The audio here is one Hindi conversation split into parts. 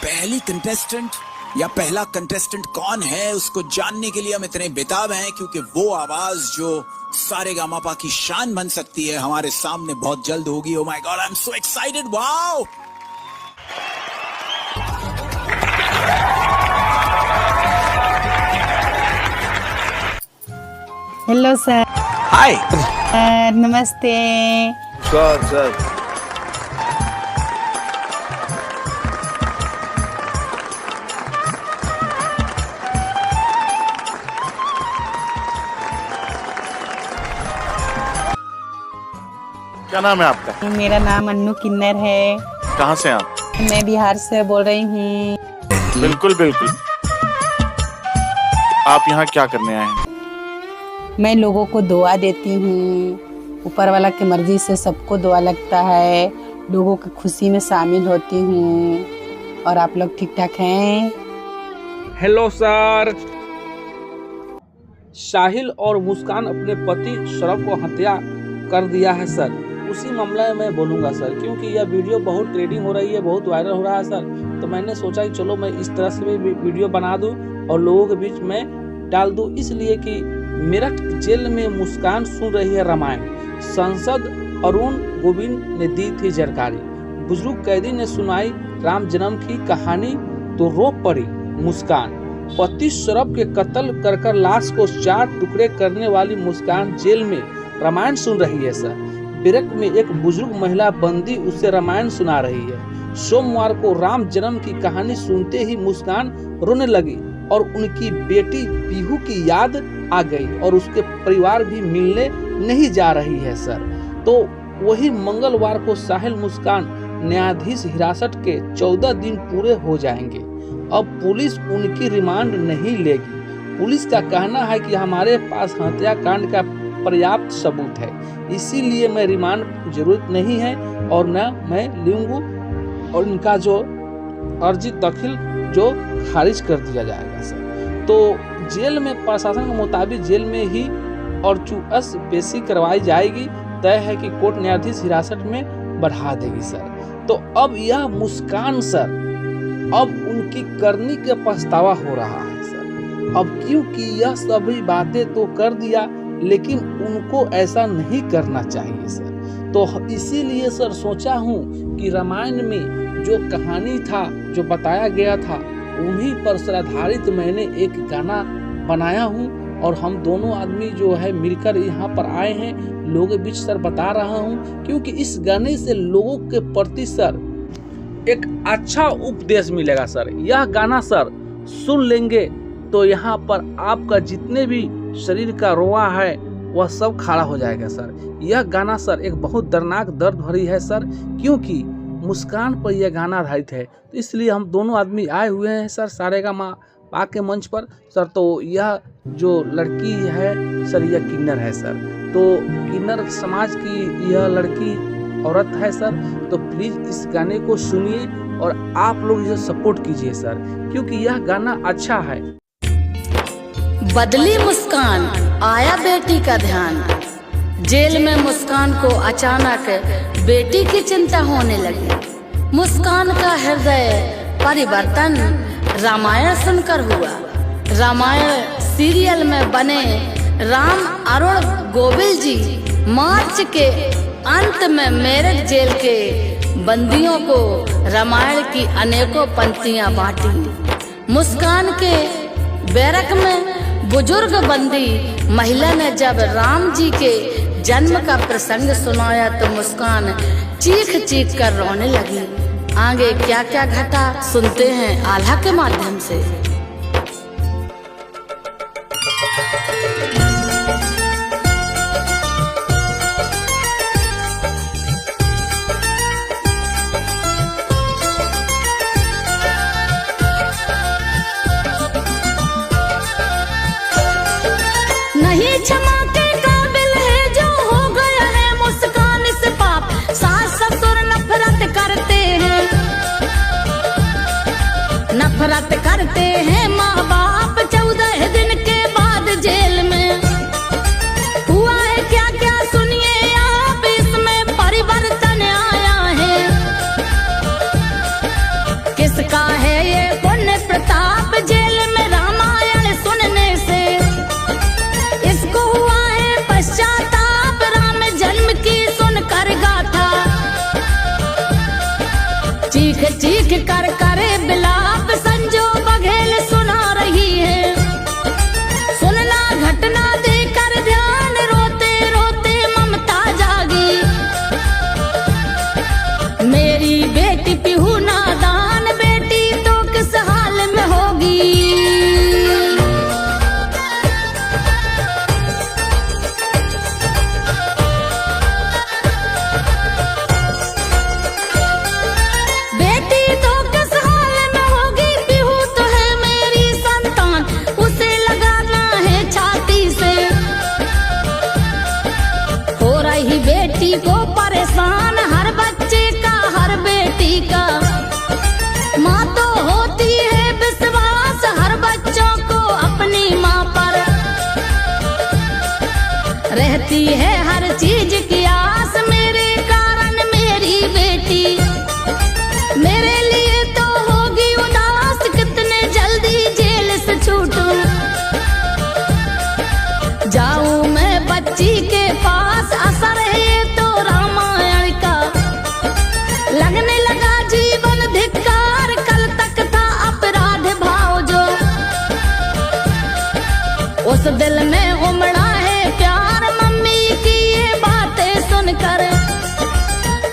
पहली कंटेस्टेंट या पहला कंटेस्टेंट कौन है उसको जानने के लिए हम इतने बेताब हैं, क्योंकि वो आवाज जो सारेगामापा की शान बन सकती है हमारे सामने बहुत जल्द होगी। Oh my God, I am so excited. Wow! Hello sir. Hi sir नमस्ते। सर क्या नाम है आपका? मेरा नाम अन्नू किन्नर है। कहाँ से आप? मैं बिहार से बोल रही हूँ। बिल्कुल बिल्कुल। आप यहाँ क्या करने आए हैं? मैं लोगों को दुआ देती हूँ। ऊपर वाला की मर्जी से सबको दुआ लगता है। लोगों की खुशी में शामिल होती हूँ। और आप लोग ठीक ठाक हैं? Hello sir. साहिल और मुस्कान अपने पति सौरभ को हत्या कर दिया है सर। उसी मामले में मैं बोलूँगा सर, क्योंकि यह वीडियो बहुत ट्रेंडिंग हो रही है, बहुत वायरल हो रहा है सर। तो मैंने सोचा कि चलो मैं इस तरह से भी वीडियो बना दूं और लोगों के बीच में डाल दूं, इसलिए कि मेरठ जेल में मुस्कान सुन रही है रामायण। सांसद अरुण गोविंद ने दी थी जानकारी। बुजुर्ग कैदी ने सुनाई राम जन्म की कहानी तो रो पड़ी मुस्कान। पति सौरभ के कत्ल कर लाश को 4 टुकड़े करने वाली मुस्कान जेल में रामायण सुन रही है सर। बैरक में एक बुजुर्ग महिला बंदी उसे रामायण सुना रही है। सोमवार को राम जन्म की कहानी सुनते ही मुस्कान रोने लगी और उनकी बेटी पीहू की याद आ गई और उसके परिवार भी मिलने नहीं जा रही है सर। तो वही मंगलवार को साहिल मुस्कान न्यायाधीश हिरासत के 14 दिन पूरे हो जाएंगे। अब पुलिस उनकी रिमांड नहीं लेगी। पुलिस का कहना है कि हमारे पास हत्याकांड का पर्याप्त सबूत है, इसीलिए मैं रिमांड की जरूरत नहीं है और न मैं लूंगा और इनका जो अर्जी दाखिल जो खारिज कर दिया जाएगा सर। तो जेल में प्रशासन के मुताबिक जेल में ही अर्चुअस पेशी करवाई जाएगी। तय है कि कोर्ट न्यायाधीश हिरासत में बढ़ा देगी सर। तो अब यह मुस्कान सर, अब उनकी करनी का पछतावा हो रहा है सर। अब क्योंकि यह सभी बातें तो कर दिया, लेकिन उनको ऐसा नहीं करना चाहिए सर। तो इसीलिए सर सोचा हूँ कि रामायण में जो कहानी था, जो बताया गया था, उन्हीं पर आधारित मैंने एक गाना बनाया हूँ और हम दोनों आदमी जो है मिलकर यहाँ पर आए हैं, लोगों के बीच सर बता रहा हूँ, क्योंकि इस गाने से लोगों के प्रति सर एक अच्छा उपदेश मिलेगा सर। यह गाना सर सुन लेंगे तो यहाँ पर आपका जितने भी शरीर का रोआ है वह सब खड़ा हो जाएगा सर। यह गाना सर एक बहुत दर्दनाक दर्द भरी है सर, क्योंकि मुस्कान पर यह गाना आधारित है। तो इसलिए हम दोनों आदमी आए हुए हैं सर सारेगामापा के मंच पर सर। तो यह जो लड़की है सर, यह किन्नर है सर। तो किन्नर समाज की यह लड़की औरत है सर। तो प्लीज़ इस गाने को सुनिए और आप लोग इसे सपोर्ट कीजिए सर, क्योंकि यह गाना अच्छा है। बदली मुस्कान, आया बेटी का ध्यान। जेल में मुस्कान को अचानक बेटी की चिंता होने लगी। मुस्कान का हृदय परिवर्तन रामायण सुनकर हुआ। रामायण सीरियल में बने राम अरुण गोविल जी मार्च के अंत में मेरठ जेल के बंदियों को रामायण की अनेकों पंक्तियां बांटी। मुस्कान के बैरक में बुजुर्ग बंदी महिला ने जब राम जी के जन्म का प्रसंग सुनाया तो मुस्कान चीख चीख कर रोने लगी। आगे क्या क्या घटा सुनते हैं आल्हा के माध्यम से। नहीं क्षमा के काबिल है जो हो गया है मुस्कान से पाप। सास ससुर नफरत करते हैं, नफरत करते हैं माँ बाप। 14 दिन के बाद जेल में हुआ है क्या क्या सुनिए आप, इसमें परिवर्तन आया है। किसका है चीख कर करे बिलाप संजो बघेल सुना रही है। सुनना घटना देकर ध्यान रोते रोते ममता जागी। मेरी बेटी पीहू नादान बेटी तो किस हाल में होगी। बेटी तो किस हाल में होगी, पीहू तो है मेरी संतान, उसे लगाना है छाती से। हो रही बेटी को परेशान हर बच्चे का हर बेटी का। माँ तो होती है विश्वास हर बच्चों को अपनी माँ पर। रहती है हर चीज की आस मेरे कारण मेरी बेटी। मेरे लिए तो होगी उदास कितने जल्दी जेल से छूटूं। जाऊं मैं बच्ची के पास असर है तो रामायण का। लगने लगा जीवन धिक्कार कल तक था अपराध भाव जो। उस दिल में उमड़ा है प्यार मम्मी की ये बातें सुनकर।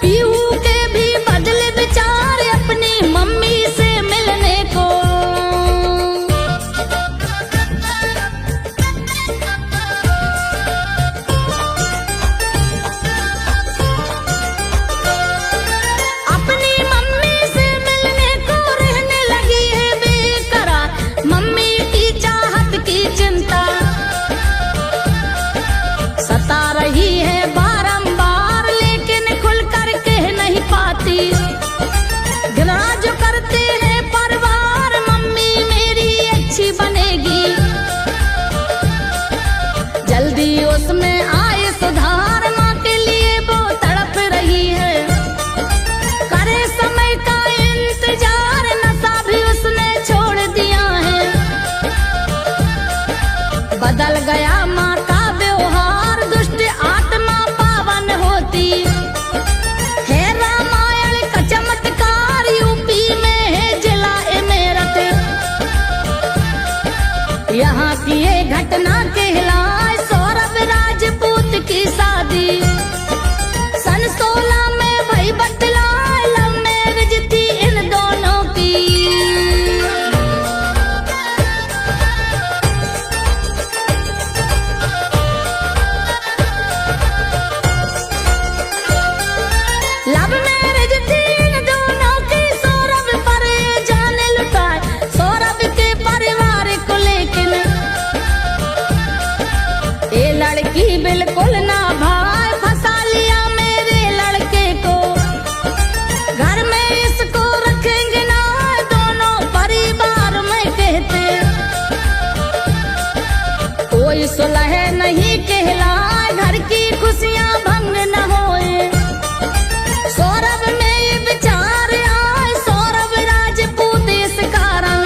पीहू के भी बदले विचार अपनी मम्मी से मिलने को। अपनी मम्मी से मिलने को रहने लगी है बेकरार। मम्मी की चाहत की चिंता सता रही है बारंबार लेकिन खुल कर कह नहीं पाती। घृणा जो करते हैं परिवार मम्मी मेरी अच्छी बनेगी। जल्दी उसमें आए सुधार माँ के लिए वो तड़प रही है। करे समय का इंतजार नशा भी उसने छोड़ दिया है। बदल गया माँ का व्यवहार दुष्ट आत्मा पावन होती है। रामायण का चमत्कार यूपी में है जिला मेरठ। यहाँ की ये घटना कहलाए सौरभ राजपूत की शादी। सन 16 में भई बतलाए लव मैरिज थी इन दोनों की। लव मैरिज थी इन दोनों की। सौरभ पर जान लुटाए सौरभ के परिवार को लेकिन। ये लड़की बिल्कुल ना भाई फंसा लिया मेरे लड़के को। घर में इसको रखेंगे ना दोनों परिवार में कहते। कोई सुलह नहीं कहलाए घर की खुशियां भंग न होए। सौरभ में ये विचार आए सौरभ राजपूत इस कारण।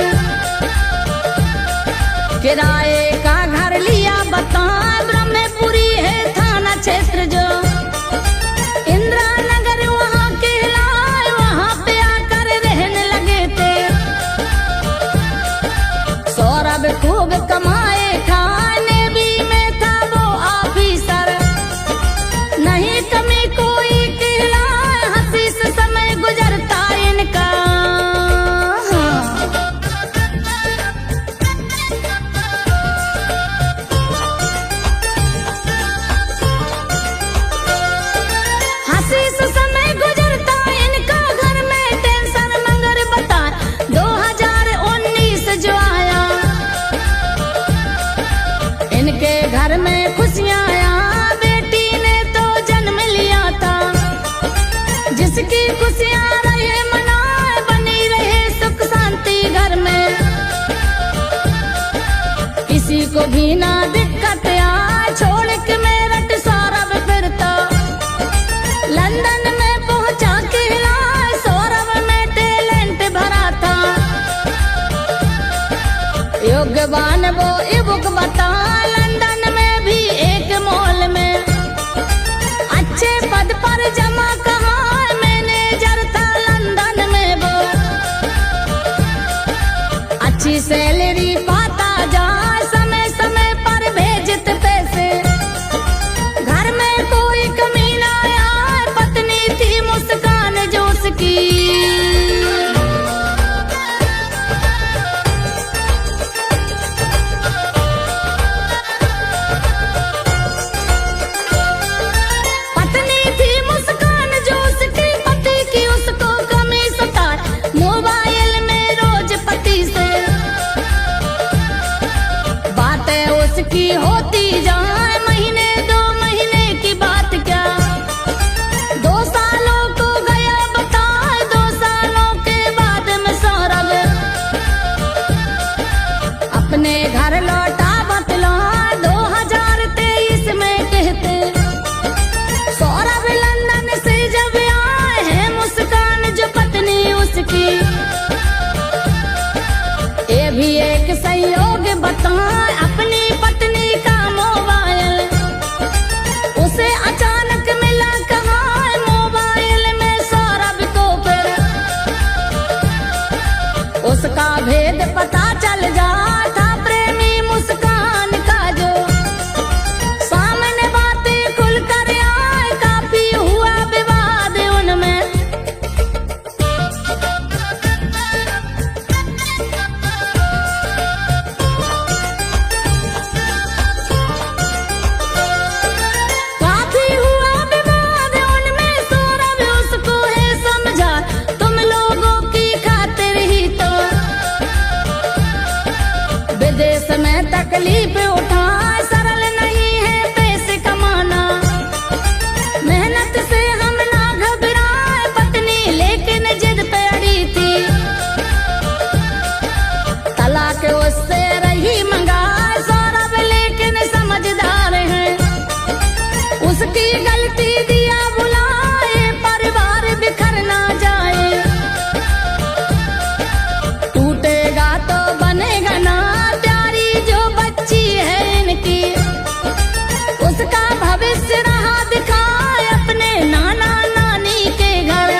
किराए का घर लिया बता ब्रह्मपुरी है थाना क्षेत्र जो। इंदिरा नगर वहाँ कहलाए वहाँ पे आकर रहने लगे थे। सौरभ खूब कमाए खाने भी में था वो ऑफिसर। नहीं कमी कोई कहलाए हंसी से समय गुजरता इनका। हंसी से समय गुजरता इनका घर में टेंशन मगर बता 2019 जो आया। इनके घर में खुशियां आया बेटी ने तो जन्म लिया था। जिसकी खुशियां रहे मनाए बनी रहे सुख शांति घर में। किसी को भी ना दिक्कत आए छोड़ के मेरठ सौरभ फिरता। लंदन में पहुंचा के लाए सौरभ में टैलेंट भरा था। योग्यवान वो इबुक बता लंदन में भी एक मॉल में। अच्छे पद पर जमा कहा मैनेजर था लंदन में वो। अच्छी सैलरी पाता जाए, समय समय पर भेजते पैसे, घर में कोई कमी ना आए, पत्नी थी मुस्कान जो उसकी। पत्नी थी मुस्कान जो उसकी, पति की उसको कमी सताए, मोबाइल में रोज पति से बातें उसकी होती जाए, महीने 2 महीने की बात क्या, 2 सालों को गया बताए, 2 सालों के बाद में सौरभ अपने घर लौटा बतला, 2023 में कहते सौरभ लंदन से जब आए हैं, मुस्कान जो पत्नी उसकी। ये भी एक संयोग बताए, अपनी पत्नी का मोबाइल उसे अचानक मिला कहाँ, मोबाइल में सौरभ को फिर उसका भेद पता चल जाता, प्रेमी मुस्कान का जो सामने बातें खुल कर आए, काफी हुआ विवाद उनमें। काफी हुआ विवाद उनमें, सौरभ उसको है समझा, तुम लोगों की खातिर ही तो विदेश में तकलीफ उठाए, सरल नहीं है पैसे कमाना, मेहनत से हम ना घबराए, पत्नी लेकिन जिद पे अड़ी थी, तलाक उससे रही मंगाए, सौरभ लेकिन समझदार है, उसकी गलती दिया बुलाए, परिवार बिखर ना जाए, टूटेगा तो बनेगा ना, प्यारी जो बच्ची है इनकी, उसका भविष्य रहा दिखाए, अपने नाना नानी के घर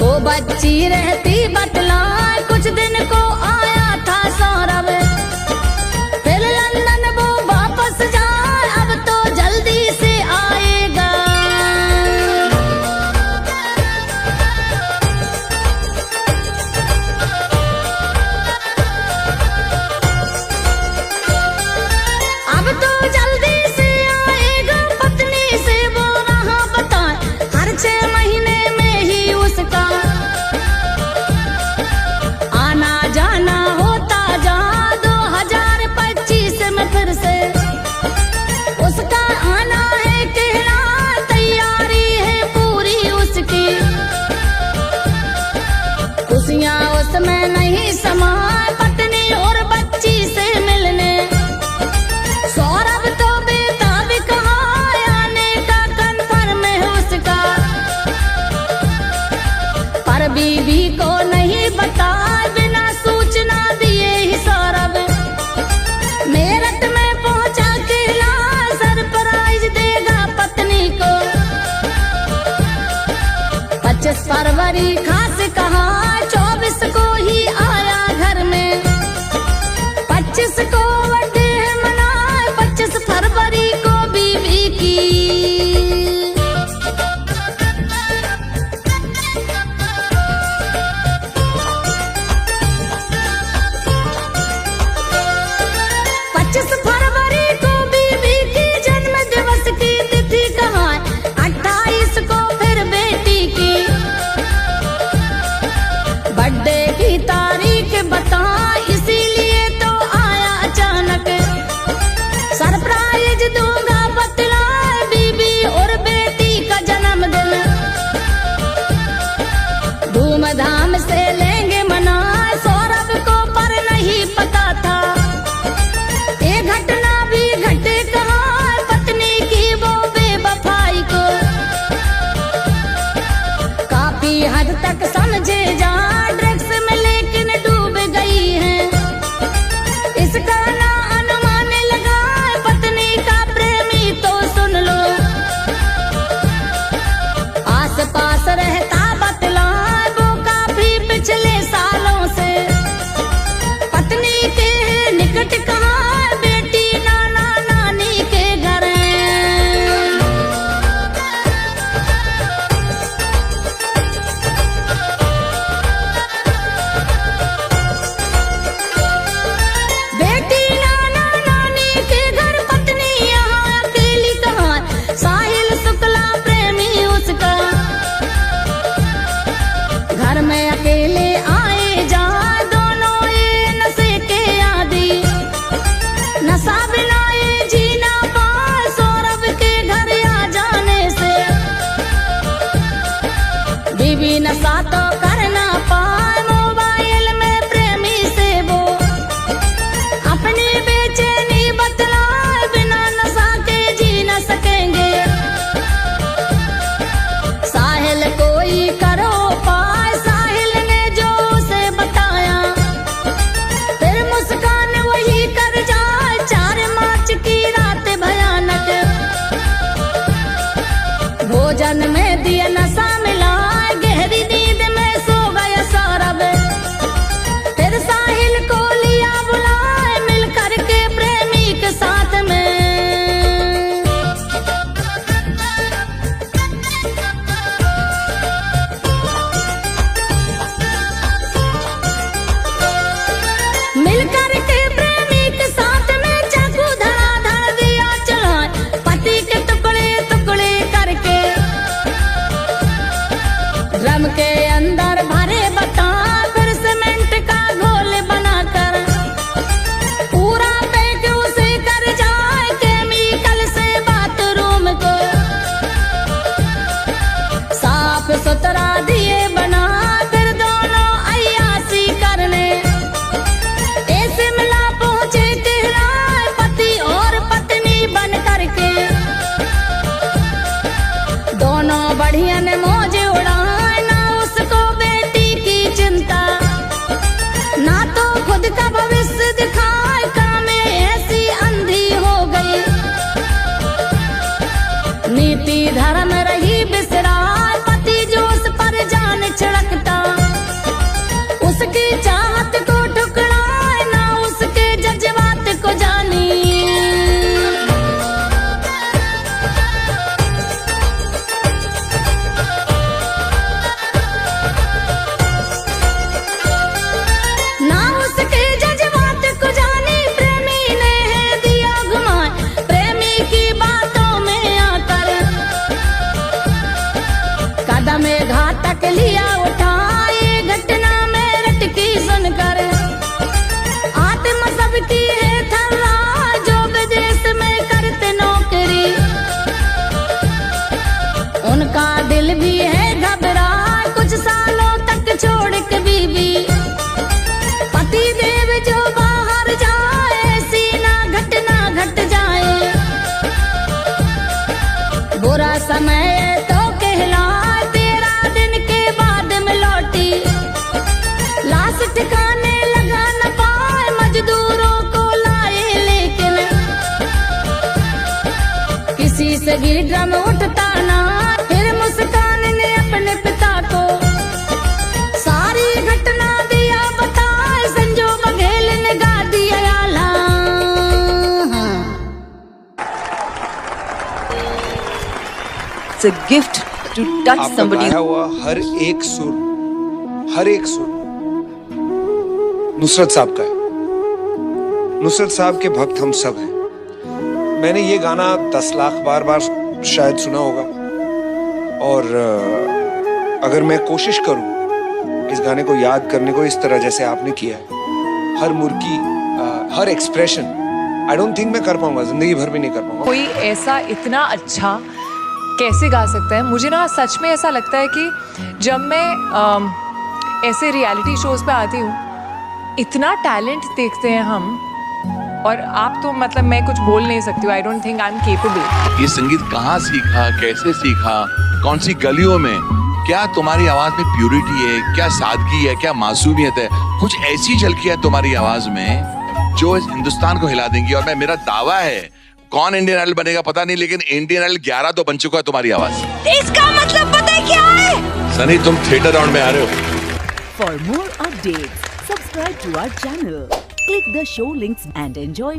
वो बच्ची रहती बतलाए, कुछ दिन को आया था सौरभ, फिर लंदन वो वापस जाए, अब तो जल्दी से आएगा। अब तो जल्दी से आएगा, पत्नी से वो रहा बताए, हर 6 महीने में ही उसका आना जाना होता जा, 2025 में फिर से उसका आना है कहना, तैयारी है पूरी उसकी, खुशियाँ उसमें नहीं समाए, पत्नी और बच्ची से मिलने, सौरभ तो बेताब कहाँ, आने का कन्फर्म है उसका, पर बीवी को नहीं बताए, बिना सूचना दिए ही सौरभ मेरठ में पहुंचा के ला, सरप्राइज देगा पत्नी को, 25 फरवरी खास कहा, 24 को ही आया घर में, 25 को बर्थडे मनाए, 25 फरवरी को बीवी की। में अकेले आए जा दोनों ये नशे के आदि, नशा बिना ये जीना पाए सौरभ के घर आ जाने से, बीवी नशा तो करना पाए मोबाइल में प्रेमी से वो, अपनी बेचैनी बतलाए बिना नशा के जी न सकेंगे, साहिल कोई करो पाए साहिल ने जो उसे बताया, फिर मुस्कान वही कर जाए 4 मार्च की रात भयानक, भोजन में दिया नशा मिला गहरी नींद में सो गया सौरभ, फिर साहिल को लिया बुलाए मिल करके प्रेमी के साथ में, मिल करके प्रेमी के साथ में चाकू धड़ाधड़ दिया चलाए, पति के टुकड़े टुकड़े करके, ड्रम के अंदर भरे बता फिर सीमेंट का घोल बनाकर, पूरा पैक उसे कर जाए केमिकल से बाथरूम को, साफ सुथरा दिए बना फिर दोनों अय्यासी करने, ऐसे मिला पहुंचे कहराए पति और पत्नी बन करके, दोनों बढ़िया ने मौज उड़ाए ना उसको बेटी की चिंता, ना तो खुद का भविष्य दिखाए काम में ऐसी अंधी हो गई, नीति धर्म रही बिसराए पति जो उस पर जान छिड़कता, उसकी चाहत को ठुकराए ना उसके जज्बात को जानी, ना उसके जज्बात को जानी, प्रेमी ने है दिया घुमाए प्रेमी की बातों में आकर, कदम घातक लिया उठाए घटना में रटकी सुनकर, आत्मा सबकी है थर्रा जो विदेश में करते नौकरी, उनका दिल भी है घबरा कुछ सालों तक छोड़ के बीवी, पति देव जो बाहर जाए ऐसी ना घटना घट जाए, बुरा समय तो कहलाए 13 दिन के बाद में लौटी, लाश ठिकाने लगा न पाए मजदूरों को लाए लेकिन, किसी से भी ड्रम उठता ना, फिर मुस्कान ने अपने पिता को सारी घटना दिया बताए, संजो बघेल ने गा दिया आला। It's a gift to touch आपका somebody. गाया हुआ हर एक सुर नुसरत साहब का है। नुसरत साहब के भक्त हम सब हैं। मैंने ये गाना 10 लाख बार शायद सुना होगा, और अगर मैं कोशिश करूं इस गाने को याद करने को इस तरह जैसे आपने किया है, हर मुर्की हर एक्सप्रेशन, आई डोंट थिंक मैं कर पाऊंगा, जिंदगी भर भी नहीं कर पाऊंगा। कोई ऐसा इतना अच्छा कैसे गा सकता है? मुझे ना सच में ऐसा लगता है कि जब मैं ऐसे रियलिटी शोज पे आती हूँ, इतना टैलेंट देखते हैं हम, और आप तो मतलब मैं कुछ बोल नहीं सकती हूँ। I don't think I am capable. ये संगीत कहाँ सीखा, कैसे सीखा, कौन सी गलियों में? क्या तुम्हारी आवाज में प्यूरिटी है, क्या सादगी है, क्या मासूमियत है? कुछ ऐसी झलकी है तुम्हारी आवाज में जो इस हिंदुस्तान को हिला देंगी। और मेरा दावा है, कौन इंडियन आइडल बनेगा पता नहीं, लेकिन इंडियन आइडल 11 तो बन चुका है तुम्हारी आवाज। इसका मतलब पता है क्या है? सनी, तुम थिएटर राउंड में आ रहे हो। For more updates, subscribe to our channel, click the show links and enjoy